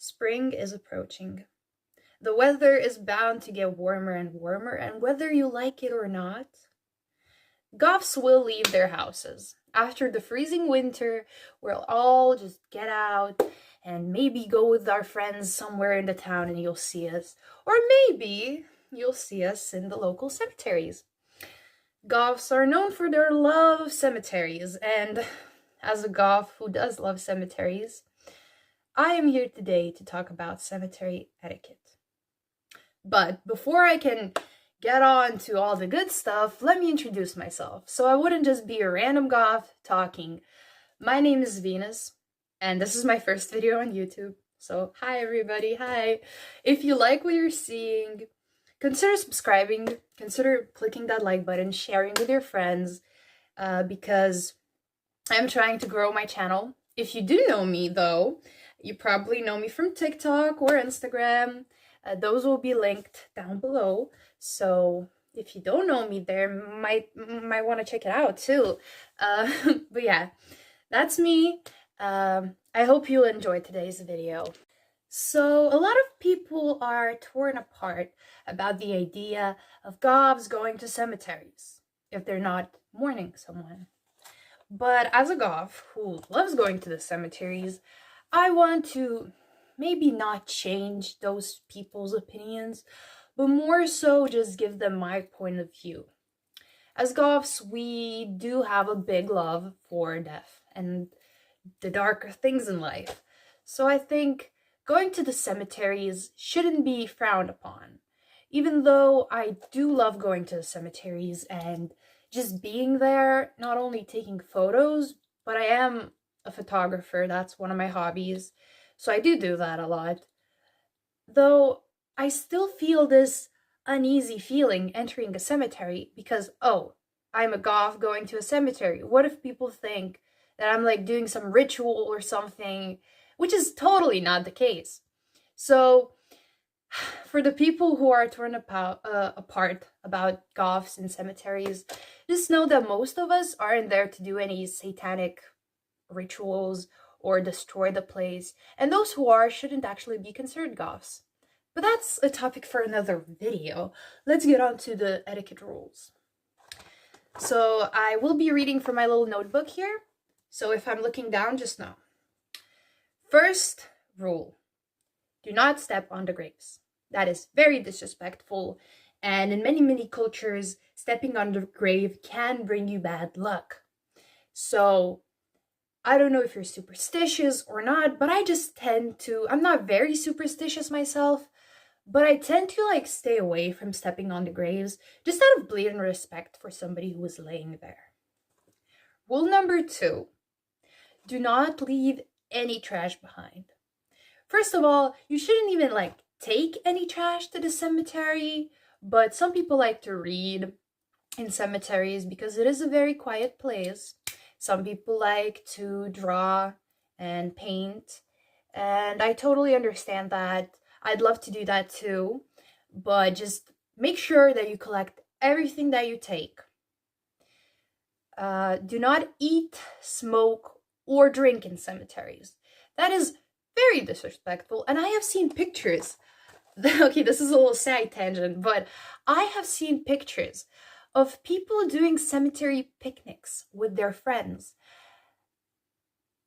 Spring is approaching. The weather is bound to get warmer and warmer, and whether you like it or not, goths will leave their houses. After the freezing winter, we'll all just get out and maybe go with our friends somewhere in the town and you'll see us. Or maybe you'll see us in the local cemeteries. Goths are known for their love of cemeteries, and as a goth who does love cemeteries, I am here today to talk about cemetery etiquette. But before I can get on to all the good stuff, let me introduce myself, so I wouldn't just be a random goth talking. My name is Venus, and this is my first video on YouTube. So hi everybody, hi! If you like what you're seeing, consider subscribing, consider clicking that like button, sharing with your friends, because I'm trying to grow my channel. If you do know me though, you probably know me from TikTok or Instagram. Those will be linked down below. So if you don't know me there, might want to check it out too. But yeah, that's me. I hope you'll enjoy today's video. So a lot of people are torn apart about the idea of goths going to cemeteries if they're not mourning someone. But as a goth who loves going to the cemeteries, I want to maybe not change those people's opinions, but more so just give them my point of view. As goths, we do have a big love for death and the darker things in life. So I think going to the cemeteries shouldn't be frowned upon. Even though I do love going to the cemeteries and just being there, not only taking photos, but I am a photographer. That's one of my hobbies. So I do that a lot. Though I still feel this uneasy feeling entering a cemetery because, oh, I'm a goth going to a cemetery. What if people think that I'm like doing some ritual or something, which is totally not the case. So for the people who are torn apart about goths in cemeteries, just know that most of us aren't there to do any satanic rituals or destroy the place, and those who are shouldn't actually be considered goths. But that's a topic for another video. Let's get on to the etiquette rules. So I will be reading from my little notebook here, so if I'm looking down, just know. First rule: do not step on the graves. That is very disrespectful, and in many cultures, stepping on the grave can bring you bad luck. So I don't know if you're superstitious or not, but I just tend to, I'm not very superstitious myself, but I tend to like stay away from stepping on the graves just out of blatant respect for somebody who is laying there. Rule number 2, do not leave any trash behind. First of all, you shouldn't even like take any trash to the cemetery, but some people like to read in cemeteries because it is a very quiet place. Some people like to draw and paint, and I totally understand that. I'd love to do that too, but just make sure that you collect everything that you take. Do not eat, smoke, or drink in cemeteries. That is very disrespectful, and I have seen pictures. Okay, this is a little side tangent, but I have seen pictures of people doing cemetery picnics with their friends.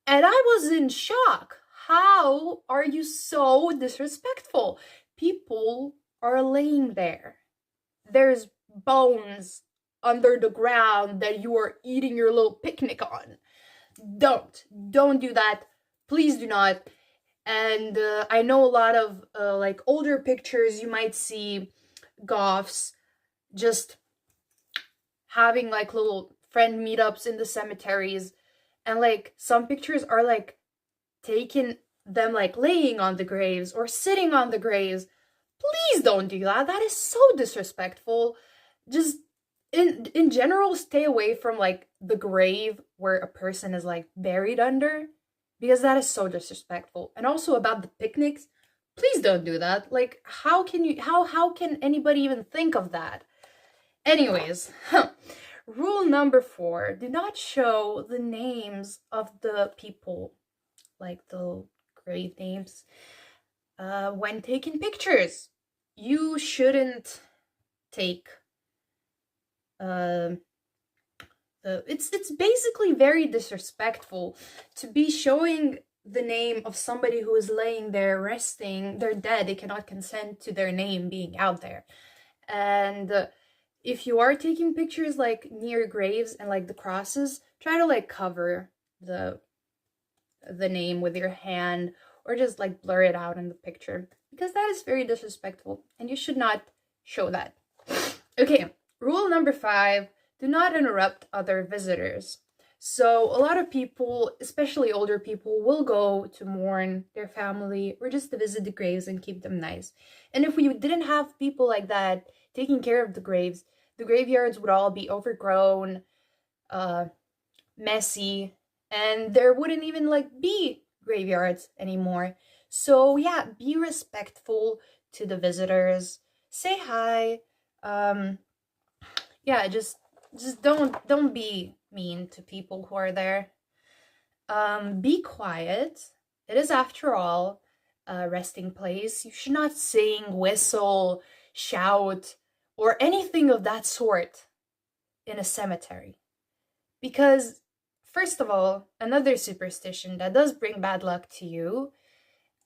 And I was in shock. How are you so disrespectful? People are laying there. There's bones under the ground that you are eating your little picnic on. Don't do that. Please do not. And I know a lot of like older pictures, you might see goths just having like little friend meetups in the cemeteries, and like some pictures are like taking them like laying on the graves or sitting on the graves. Please don't do that. That is so disrespectful. Just in general, stay away from like the grave where a person is like buried under, because that is so disrespectful. And also about the picnics, please don't do that. Like how can anybody even think of that? Anyways, rule number 4, do not show the names of the people, like the grave names. when taking pictures, you shouldn't take it's basically very disrespectful to be showing the name of somebody who is laying there resting. They're dead. They cannot consent to their name being out there. And if you are taking pictures like near graves and like the crosses, try to like cover the name with your hand, or just like blur it out in the picture, because that is very disrespectful and you should not show that. Okay, rule number 5, do not interrupt other visitors. So a lot of people, especially older people, will go to mourn their family or just to visit the graves and keep them nice. And if we didn't have people like that taking care of the graves, the graveyards would all be overgrown, messy, and there wouldn't even like be graveyards anymore. So yeah, be respectful to the visitors. Say hi. Yeah, just don't be mean to people who are there. Be quiet. It is, after all, a resting place. You should not sing, whistle, shout, or anything of that sort in a cemetery. Because, first of all, another superstition that does bring bad luck to you,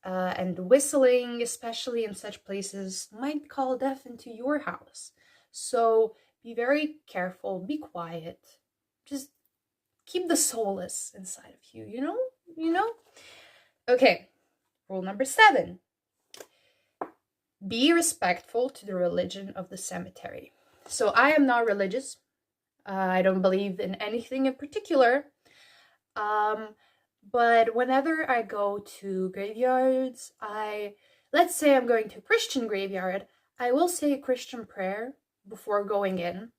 and whistling, especially in such places, might call death into your house. So be very careful, be quiet, just keep the solace inside of you, you know? Okay, rule number 7. Be respectful to the religion of the cemetery. So I am not religious. I don't believe in anything in particular. But whenever I go to graveyards, let's say I'm going to a Christian graveyard, I will say a Christian prayer before going in,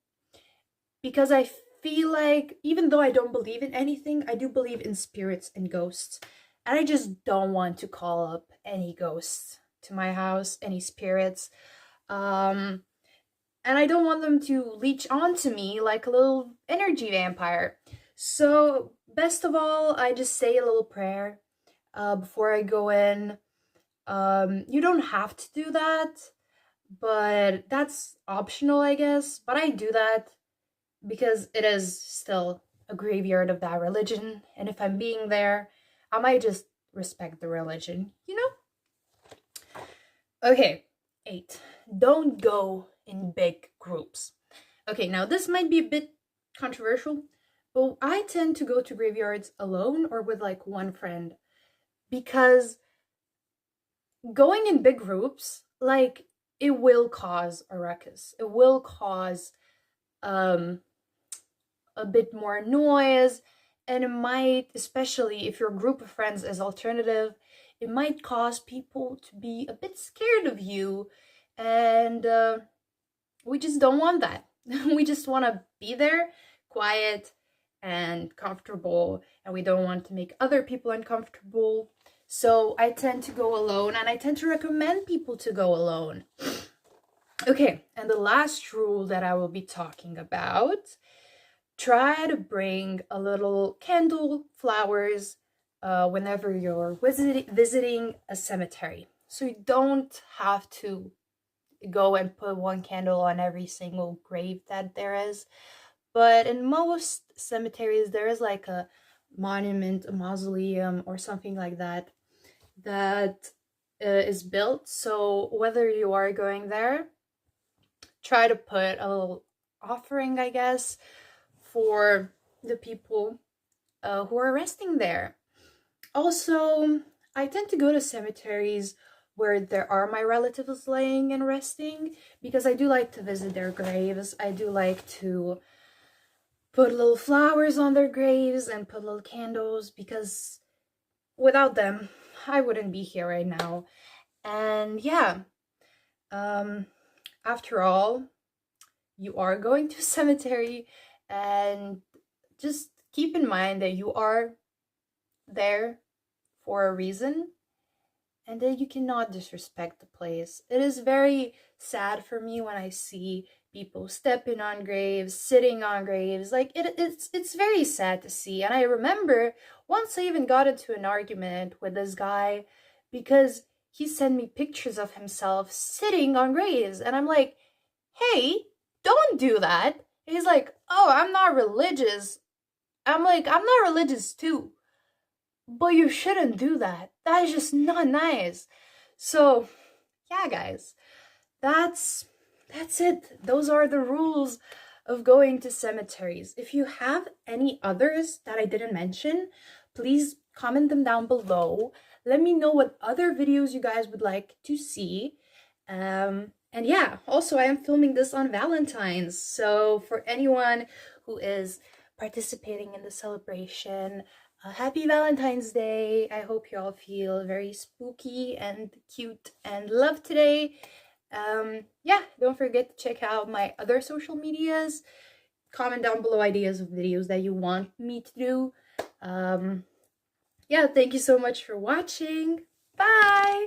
because I feel like, even though I don't believe in anything, I do believe in spirits and ghosts, and I just don't want to call up any ghosts to my house, any spirits, and I don't want them to leech onto me like a little energy vampire. So best of all, I just say a little prayer before I go in. You don't have to do that, but that's optional, I guess. But I do that because it is still a graveyard of that religion, and if I'm being there, I might just respect the religion, Okay, 8. Don't go in big groups. Okay, now this might be a bit controversial, but I tend to go to graveyards alone or with like one friend, because going in big groups, like, it will cause a ruckus. It will cause a bit more noise, and it might, especially if your group of friends is alternative, it might cause people to be a bit scared of you, and we just don't want that. We just want to be there, quiet and comfortable, and we don't want to make other people uncomfortable. So I tend to go alone, and I tend to recommend people to go alone. Okay, and the last rule that I will be talking about, try to bring a little candle, flowers, whenever you're visiting a cemetery. So you don't have to go and put one candle on every single grave that there is. But in most cemeteries, there is like a monument, a mausoleum, or something like that is built. So whether you are going there, try to put a little offering, I guess, for the people who are resting there. Also, I tend to go to cemeteries where there are my relatives laying and resting, because I do like to visit their graves. I do like to put little flowers on their graves and put little candles, because without them, I wouldn't be here right now. And yeah, after all, you are going to a cemetery, and just keep in mind that you are there for a reason, and that you cannot disrespect the place. It is very sad for me when I see people stepping on graves, sitting on graves. Like, it's very sad to see. And I remember once I even got into an argument with this guy because he sent me pictures of himself sitting on graves. And I'm like, hey, don't do that. And he's like, oh, I'm not religious. I'm like, I'm not religious too. But you shouldn't do that. That is just not nice. So, yeah, guys, that's it. Those are the rules of going to cemeteries. If you have any others that I didn't mention, please comment them down below. Let me know what other videos you guys would like to see. And yeah, also I am filming this on Valentine's. So for anyone who is participating in the celebration, happy Valentine's Day. I hope you all feel very spooky and cute and loved today. Yeah, don't forget to check out my other social medias. Comment down below ideas of videos that you want me to do. Yeah, thank you so much for watching. Bye!